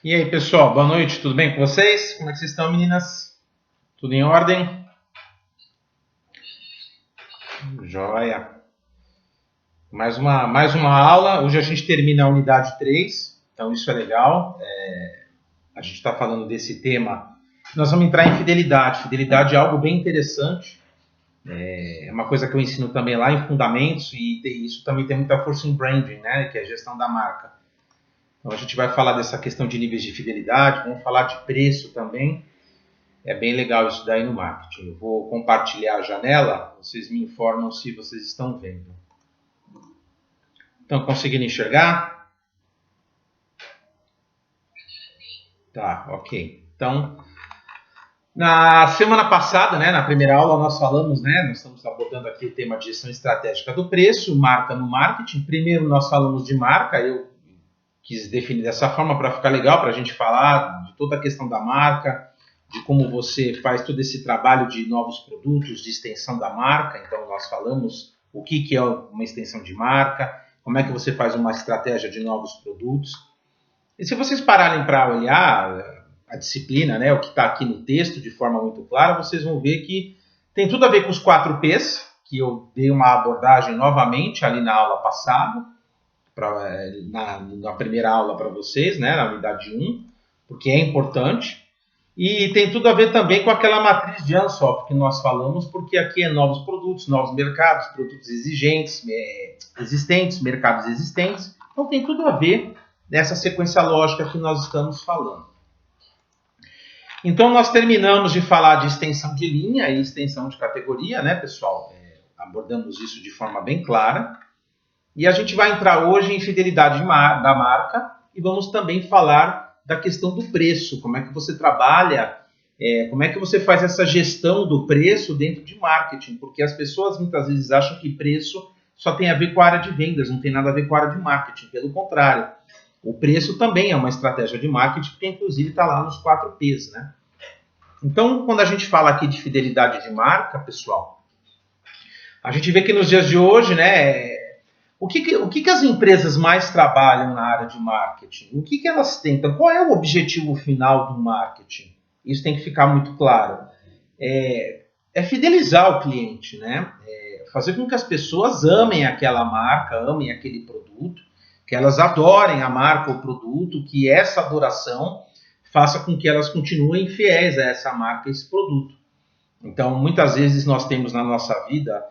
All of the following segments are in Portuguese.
E aí, pessoal, boa noite, tudo bem com vocês? Como é que vocês estão, meninas? Tudo em ordem? Joia. Mais uma aula. Hoje a gente termina a unidade 3, então isso é legal. A gente está falando desse tema. Nós vamos entrar em fidelidade. Fidelidade é algo bem interessante. É uma coisa que eu ensino também lá em Fundamentos, e isso também tem muita força em branding, né? Que é a gestão da marca. Então a gente vai falar dessa questão de níveis de fidelidade, vamos falar de preço também. É bem legal isso daí no marketing. Eu vou compartilhar a janela, vocês me informam se vocês estão vendo. Estão conseguindo enxergar? Tá, ok. Então, na semana passada, né, na primeira aula, nós falamos, né, nós estamos abordando aqui o tema de gestão estratégica do preço, marca no marketing. Primeiro nós falamos de marca, eu quis definir dessa forma para ficar legal, para a gente falar de toda a questão da marca, de como você faz todo esse trabalho de novos produtos, de extensão da marca. Então, nós falamos o que é uma extensão de marca, como é que você faz uma estratégia de novos produtos. E se vocês pararem para olhar a disciplina, né, o que está aqui no texto de forma muito clara, vocês vão ver que tem tudo a ver com os 4 P's, que eu dei uma abordagem novamente ali na aula passada, na primeira aula para vocês, né, na unidade 1, porque é importante. E tem tudo a ver também com aquela matriz de Ansoff que nós falamos, porque aqui é novos produtos, novos mercados, produtos existentes, mercados existentes. Então tem tudo a ver nessa sequência lógica que nós estamos falando. Então nós terminamos de falar de extensão de linha e extensão de categoria, né, pessoal? Abordamos isso de forma bem clara. E a gente vai entrar hoje em fidelidade da marca e vamos também falar da questão do preço, como é que você trabalha, como é que você faz essa gestão do preço dentro de marketing, porque as pessoas muitas vezes acham que preço só tem a ver com a área de vendas, não tem nada a ver com a área de marketing, pelo contrário. O preço também é uma estratégia de marketing, que inclusive está lá nos 4 P's, né? Então, quando a gente fala aqui de fidelidade de marca, pessoal, a gente vê que nos dias de hoje, né, o que as empresas mais trabalham na área de marketing? O que elas tentam? Qual é o objetivo final do marketing? Isso tem que ficar muito claro. É fidelizar o cliente, né? Fazer com que as pessoas amem aquela marca, amem aquele produto, que elas adorem a marca ou o produto, que essa adoração faça com que elas continuem fiéis a essa marca, a esse produto. Então, muitas vezes nós temos na nossa vida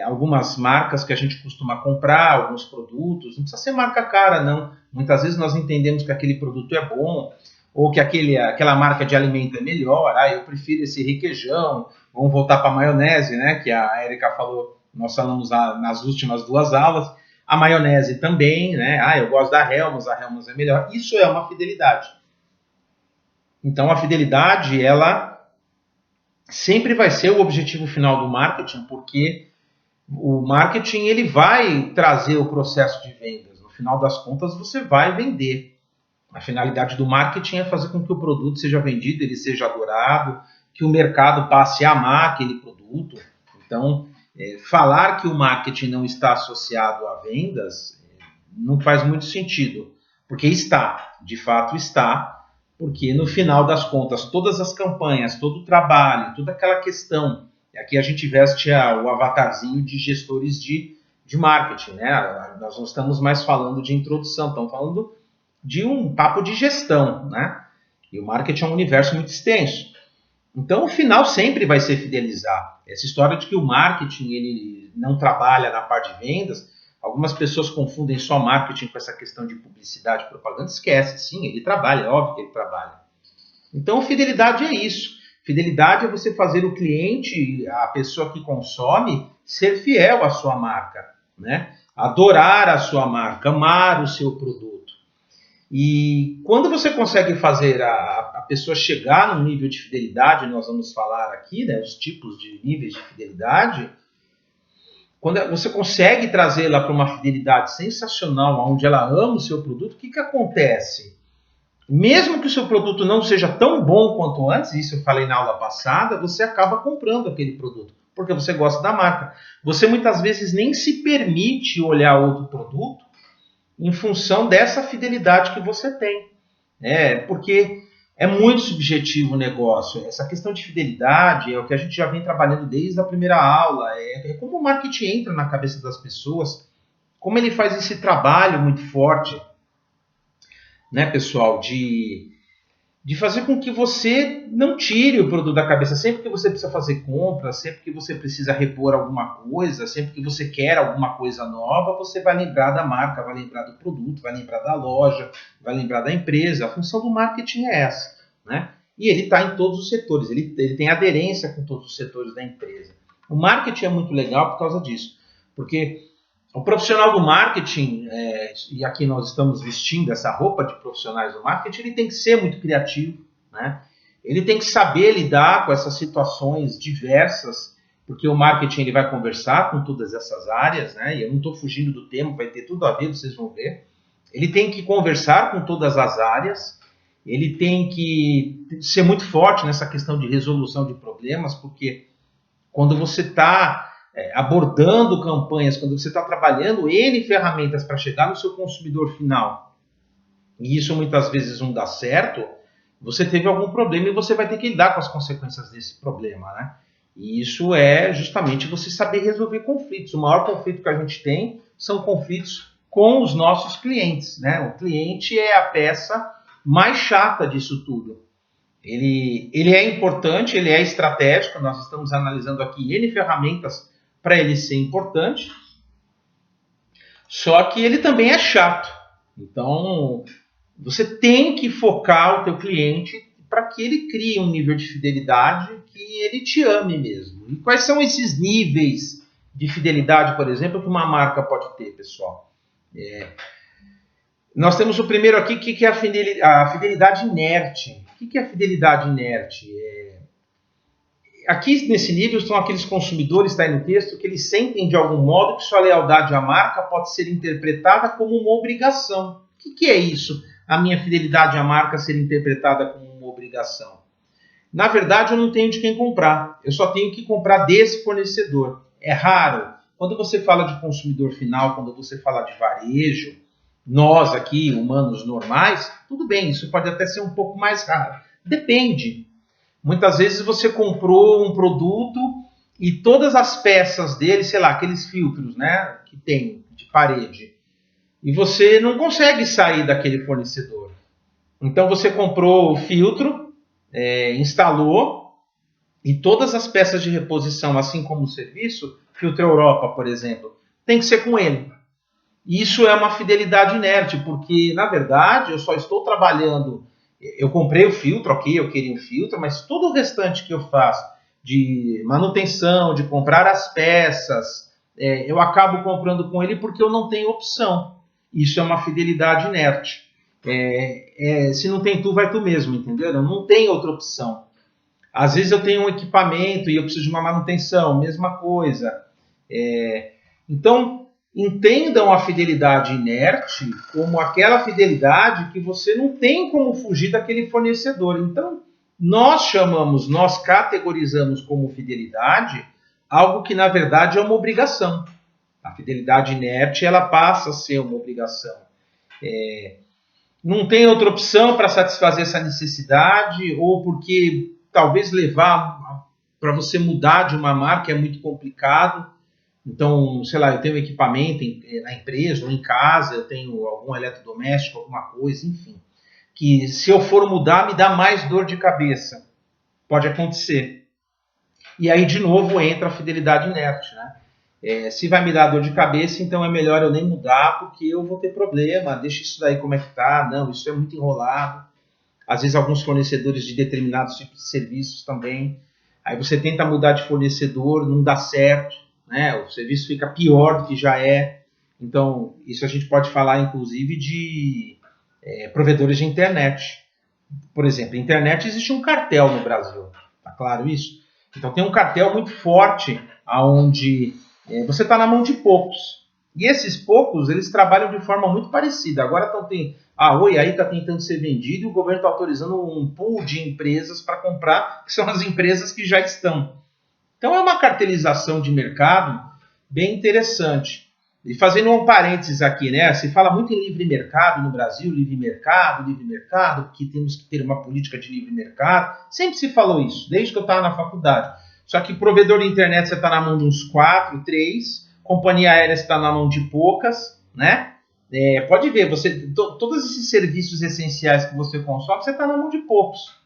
algumas marcas que a gente costuma comprar, alguns produtos, não precisa ser marca cara, não. Muitas vezes nós entendemos que aquele produto é bom, ou que aquela marca de alimento é melhor, eu prefiro esse requeijão, vamos voltar para a maionese, né, que a Erika falou, nós falamos nas últimas 2 aulas, a maionese também, né, eu gosto da Hellmann's, a Hellmann's é melhor, isso é uma fidelidade. Então a fidelidade, ela sempre vai ser o objetivo final do marketing, porque o marketing ele vai trazer o processo de vendas. No final das contas, você vai vender. A finalidade do marketing é fazer com que o produto seja vendido, ele seja adorado, que o mercado passe a amar aquele produto. Então, falar que o marketing não está associado a vendas não faz muito sentido, porque está, de fato está, porque no final das contas, todas as campanhas, todo o trabalho, toda aquela questão, aqui a gente veste o avatarzinho de gestores de marketing, né? Nós não estamos mais falando de introdução, estamos falando de um papo de gestão, né? E o marketing é um universo muito extenso. Então, o final sempre vai ser fidelizar. Essa história de que o marketing ele não trabalha na parte de vendas, algumas pessoas confundem só marketing com essa questão de publicidade e propaganda. Esquece, sim, ele trabalha, é óbvio que ele trabalha. Então, fidelidade é isso. Fidelidade é você fazer o cliente, a pessoa que consome, ser fiel à sua marca, né? Adorar a sua marca, amar o seu produto. E quando você consegue fazer a pessoa chegar num nível de fidelidade, nós vamos falar aqui, né, os tipos de níveis de fidelidade, quando você consegue trazê-la para uma fidelidade sensacional, onde ela ama o seu produto, o que acontece? Mesmo que o seu produto não seja tão bom quanto antes, isso eu falei na aula passada, você acaba comprando aquele produto, porque você gosta da marca. Você muitas vezes nem se permite olhar outro produto em função dessa fidelidade que você tem. Porque é muito subjetivo o negócio. Essa questão de fidelidade é o que a gente já vem trabalhando desde a primeira aula. É como o marketing entra na cabeça das pessoas, como ele faz esse trabalho muito forte, né, pessoal, de fazer com que você não tire o produto da cabeça. Sempre que você precisa fazer compra, sempre que você precisa repor alguma coisa, sempre que você quer alguma coisa nova, você vai lembrar da marca, vai lembrar do produto, vai lembrar da loja, vai lembrar da empresa. A função do marketing é essa, né? E ele está em todos os setores, ele tem aderência com todos os setores da empresa. O marketing é muito legal por causa disso, porque o profissional do marketing, e aqui nós estamos vestindo essa roupa de profissionais do marketing, ele tem que ser muito criativo, né? Ele tem que saber lidar com essas situações diversas, porque o marketing ele vai conversar com todas essas áreas, né? E eu não estou fugindo do tema, vai ter tudo a ver, vocês vão ver. Ele tem que conversar com todas as áreas, ele tem que ser muito forte nessa questão de resolução de problemas, porque quando você está abordando campanhas, quando você está trabalhando N ferramentas para chegar no seu consumidor final, e isso muitas vezes não dá certo, você teve algum problema e você vai ter que lidar com as consequências desse problema, né? E isso é justamente você saber resolver conflitos. O maior conflito que a gente tem são conflitos com os nossos clientes, né? O cliente é a peça mais chata disso tudo. Ele é importante, ele é estratégico, nós estamos analisando aqui N ferramentas para ele ser importante, só que ele também é chato. Então, você tem que focar o teu cliente para que ele crie um nível de fidelidade que ele te ame mesmo. E quais são esses níveis de fidelidade, por exemplo, que uma marca pode ter, pessoal? Nós temos o primeiro aqui, que é a fidelidade inerte. O que é a fidelidade inerte? Aqui nesse nível estão aqueles consumidores, está aí no texto, que eles sentem de algum modo que sua lealdade à marca pode ser interpretada como uma obrigação. O que é isso? A minha fidelidade à marca ser interpretada como uma obrigação? Na verdade, eu não tenho de quem comprar. Eu só tenho que comprar desse fornecedor. É raro. Quando você fala de consumidor final, quando você fala de varejo, nós aqui, humanos normais, tudo bem, isso pode até ser um pouco mais raro. Depende. Muitas vezes você comprou um produto e todas as peças dele, sei lá, aqueles filtros, né, que tem de parede, e você não consegue sair daquele fornecedor. Então você comprou o filtro, instalou, e todas as peças de reposição, assim como o serviço, Filtro Europa, por exemplo, tem que ser com ele. Isso é uma fidelidade inerte, porque, na verdade, eu só estou trabalhando. Eu comprei o filtro, ok, eu queria um filtro, mas todo o restante que eu faço de manutenção, de comprar as peças, eu acabo comprando com ele porque eu não tenho opção. Isso é uma fidelidade inerte. Se não tem tu, vai tu mesmo, entendeu? Eu não tenho outra opção. Às vezes eu tenho um equipamento e eu preciso de uma manutenção, mesma coisa. Então, entendam a fidelidade inerte como aquela fidelidade que você não tem como fugir daquele fornecedor. Então, nós categorizamos como fidelidade algo que, na verdade, é uma obrigação. A fidelidade inerte, ela passa a ser uma obrigação. Não tem outra opção para satisfazer essa necessidade, ou porque talvez levar para você mudar de uma marca é muito complicado. Então, sei lá, eu tenho equipamento na empresa ou em casa, eu tenho algum eletrodoméstico, alguma coisa, enfim. Que se eu for mudar, me dá mais dor de cabeça. Pode acontecer. E aí, de novo, entra a fidelidade inerte, né? Se vai me dar dor de cabeça, então é melhor eu nem mudar, porque eu vou ter problema. Deixa isso daí como é que tá. Não, isso é muito enrolado. Às vezes, alguns fornecedores de determinados tipos de serviços também. Aí você tenta mudar de fornecedor, não dá certo. Né? O serviço fica pior do que já é. Então, isso a gente pode falar, inclusive, de provedores de internet. Por exemplo, internet existe um cartel no Brasil. Tá claro isso? Então, tem um cartel muito forte, onde você está na mão de poucos. E esses poucos, eles trabalham de forma muito parecida. Agora a Oi aí está tentando ser vendido e o governo está autorizando um pool de empresas para comprar, que são as empresas que já estão. Então é uma cartelização de mercado bem interessante. E fazendo um parênteses aqui, né? Se fala muito em livre mercado no Brasil, livre mercado, porque temos que ter uma política de livre mercado. Sempre se falou isso, desde que eu estava na faculdade. Só que provedor de internet você está na mão de uns 4, 3, companhia aérea você está na mão de poucas, né? Pode ver, todos esses serviços essenciais que você consome, você está na mão de poucos.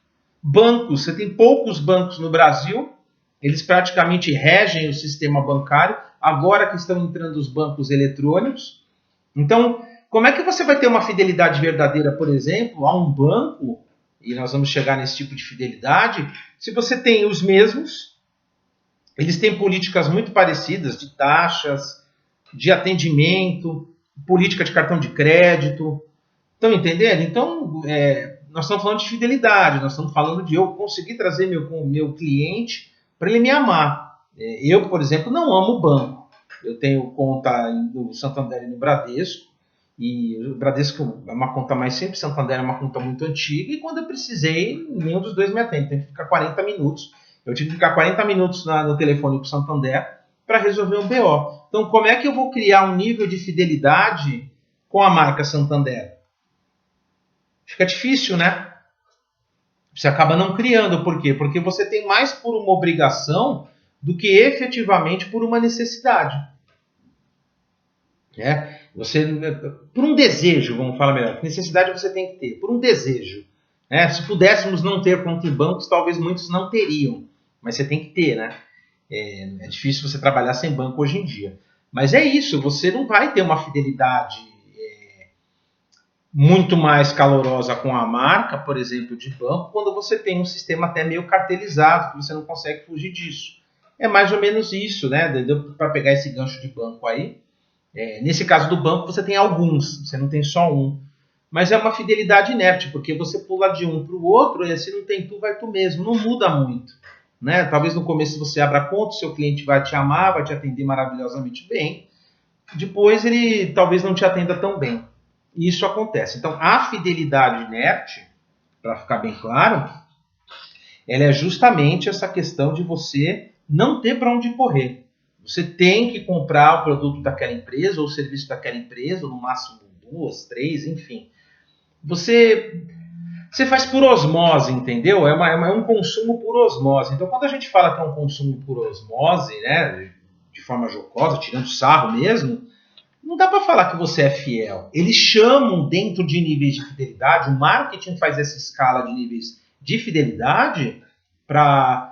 Bancos, você tem poucos bancos no Brasil, eles praticamente regem o sistema bancário, agora que estão entrando os bancos eletrônicos. Então, como é que você vai ter uma fidelidade verdadeira, por exemplo, a um banco, e nós vamos chegar nesse tipo de fidelidade, se você tem os mesmos, eles têm políticas muito parecidas de taxas, de atendimento, política de cartão de crédito. Estão entendendo? Então, nós estamos falando de fidelidade, nós estamos falando de eu conseguir trazer meu cliente para ele me amar. Eu, por exemplo, não amo o banco. Eu tenho conta no Santander e no Bradesco, e o Bradesco é uma conta mais simples, Santander é uma conta muito antiga, e quando eu precisei, nenhum dos dois me atende. Tem que ficar 40 minutos. Eu tive que ficar 40 minutos no telefone com o Santander para resolver um BO. Então, como é que eu vou criar um nível de fidelidade com a marca Santander? Fica difícil, né? Você acaba não criando. Por quê? Porque você tem mais por uma obrigação do que efetivamente por uma necessidade. Por um desejo, vamos falar melhor. Necessidade você tem que ter, por um desejo. Se pudéssemos não ter conta em bancos, talvez muitos não teriam. Mas você tem que ter, né? É difícil você trabalhar sem banco hoje em dia. Mas é isso, você não vai ter uma fidelidade muito mais calorosa com a marca, por exemplo, de banco, quando você tem um sistema até meio cartelizado, que você não consegue fugir disso. É mais ou menos isso, né? Para pegar esse gancho de banco aí. Nesse caso do banco, você tem alguns, você não tem só um. Mas é uma fidelidade inerte, porque você pula de um para o outro, e se não tem tu, vai tu mesmo. Não muda muito. Né? Talvez no começo você abra conta, o seu cliente vai te amar, vai te atender maravilhosamente bem. Depois ele talvez não te atenda tão bem. E isso acontece. Então, a fidelidade inerte, para ficar bem claro, ela é justamente essa questão de você não ter para onde correr. Você tem que comprar o produto daquela empresa ou o serviço daquela empresa, ou no máximo 2, 3, enfim. Você faz por osmose, entendeu? É um consumo por osmose. Então, quando a gente fala que é um consumo por osmose, né, de forma jocosa, tirando sarro mesmo, não dá para falar que você é fiel. Eles chamam dentro de níveis de fidelidade, o marketing faz essa escala de níveis de fidelidade para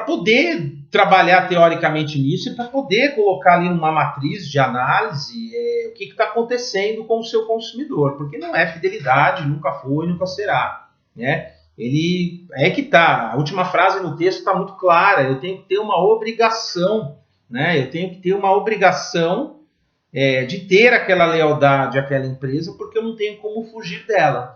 poder trabalhar teoricamente nisso e para poder colocar ali numa matriz de análise o que está acontecendo com o seu consumidor. Porque não é fidelidade, nunca foi, nunca será. Né? Que tá. A última frase no texto está muito clara. Eu tenho que ter uma obrigação. Né? Eu tenho que ter uma obrigação de ter aquela lealdade àquela empresa, porque eu não tenho como fugir dela.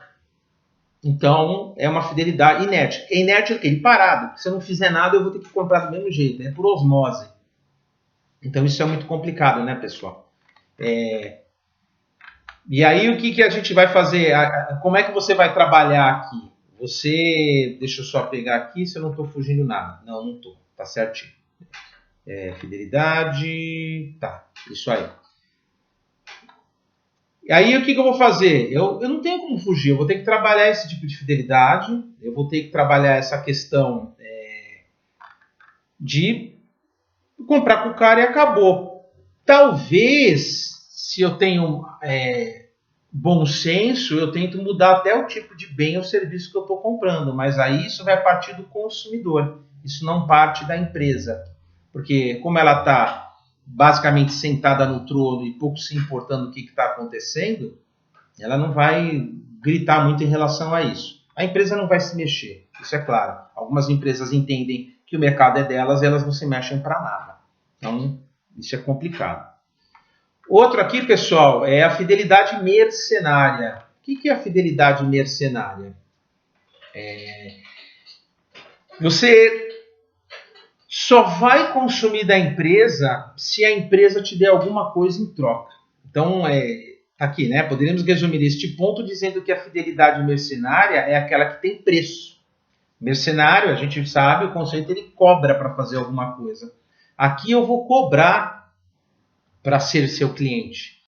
Então, é uma fidelidade inerte. É inerte o quê? De parado. Se eu não fizer nada, eu vou ter que comprar do mesmo jeito. É por osmose. Então, isso é muito complicado, né, pessoal? E aí, o que a gente vai fazer? Como é que você vai trabalhar aqui? Deixa eu só pegar aqui se eu não estou fugindo nada. Não estou. Tá certinho. Fidelidade. Tá, isso aí. E aí, o que eu vou fazer? Eu não tenho como fugir, eu vou ter que trabalhar esse tipo de fidelidade, eu vou ter que trabalhar essa questão de comprar com o cara e acabou. Talvez, se eu tenho bom senso, eu tento mudar até o tipo de bem ou serviço que eu estou comprando, mas aí isso vai partir do consumidor, isso não parte da empresa. Porque como ela está basicamente sentada no trono e pouco se importando o que está acontecendo, ela não vai gritar muito em relação a isso. A empresa não vai se mexer, isso é claro. Algumas empresas entendem que o mercado é delas e elas não se mexem para nada. Então, isso é complicado. Outro aqui, pessoal, é a fidelidade mercenária. O que é a fidelidade mercenária? Você só vai consumir da empresa se a empresa te der alguma coisa em troca. Então, aqui, né? Poderíamos resumir este ponto dizendo que a fidelidade mercenária é aquela que tem preço. Mercenário, a gente sabe, o conceito ele cobra para fazer alguma coisa. Aqui eu vou cobrar para ser seu cliente.